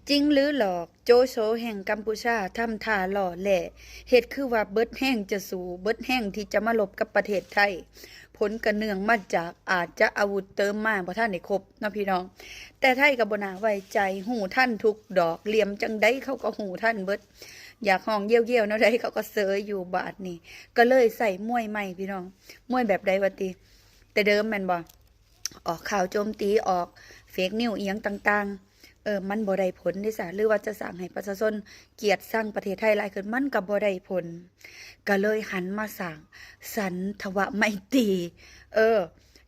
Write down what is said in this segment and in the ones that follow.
จริงหรือหลอกโจโฉแห่งกัมพูชาทำท่าหล่อแหล่เหตุคือว่าเบิดแห้งจะสู่เบิดแห้งที่จะมาลบกับประเทศไทยผลกระเนื่องมาจากอาจจะอาวุธเติมมาบ่ท่านได้ครบเนาะพี่น้องแต่ไทยก็บ่น่าไว้ใจหูท่านทุกดอกเหลี่ยมจังไดเขาก็หูท่านเบิดอยากห้องเยี่ยวๆเนาะได้เขาก็เสยอยู่บาดนี้ก็เลยใส่มวยใหม่พี่น้องมวยแบบใดวะติแต่เดิมแม่นบ่ออกข่าวโจมตีออกเฟกนิวอีหยังต่างๆมันบ่ได้ผลได้ซะหรือว่าจะสร้างให้ประชาชนเกลียดชังประเทศไทยหลายขึ้นมันก็บ่ได้ผลก็เลยหันมาสร้างสันทวไมตรี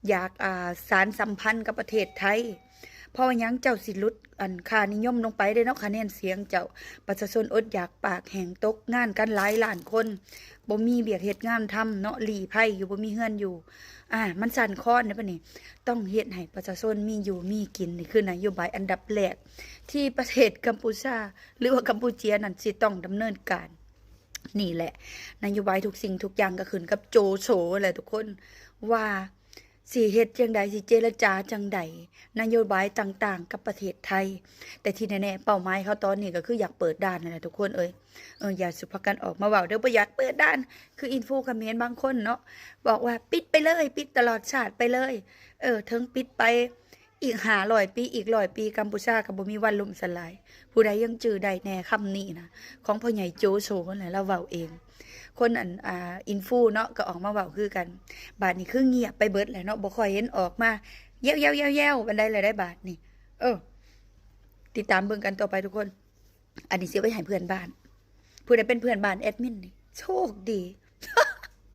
อยากสานสัมพันธ์กับประเทศไทยเพราะว่าหยังเจ้าสิลดอันค่านิยมลงไปได้เนาะคะแนนเสียงเจ้าประชาชนอดอยากปากแห้งตกงานกันหลายล้านคนบ่มีเวียกเฮ็ดงานทำเนาะหลีไผอยู่บ่มีเฮือนอยู่มันสั่นคลอนเด้ปะนี่ต้องเฮ็ดให้ประชาชนมีอยู่มีกินนี่คือนโยบายอันดับแรกที่ประเทศกัมพูชาหรือว่ากัมพูเชียนั่นสิต้องดำเนินการนี่แหละนโยบายทุกสิ่งทุกอย่างก็ขึ้นกับโจโฉแหละทุกคนว่าสิเฮ็ดจังใดสิเจรจาจังใดนโยบายต่างๆกับประเทศไทยแต่ที่แน่ๆเป้าหมายเขาตอนนี้ก็คืออยากเปิดด่านนั่นแหละทุกคนอย่าสุภกันออกมาเว้าเด้อบ่อยากเปิดด่านคืออินฟูคอมเมนต์บางคนเนาะบอกว่าปิดไปเลยปิดตลอดชาติไปเลยถึงปิดไปอีก500ปีอีก100ปีกัมพูชาก็บ่มีวันล่มสลายผู้ใดยังจื้อได้แน่คำนี้นะของพ่อใหญ่โจโฉนั่นแหละเราเว้าเองคนอินฟูเนาะก็ออกมาเว้าคือกันบาดนี้คือเงียบไปเบิดแหละเนาะบ่ค่อยเห็นออกมาแย้วๆๆๆบันไดเลยได้บาดนี้ติดตามเบิ่งกันต่อไปทุกคนอันนี้สิไว้ให้เพื่อนบ้านผู้ใดเป็นเพื่อนบ้านแอดมินนี่โชคดี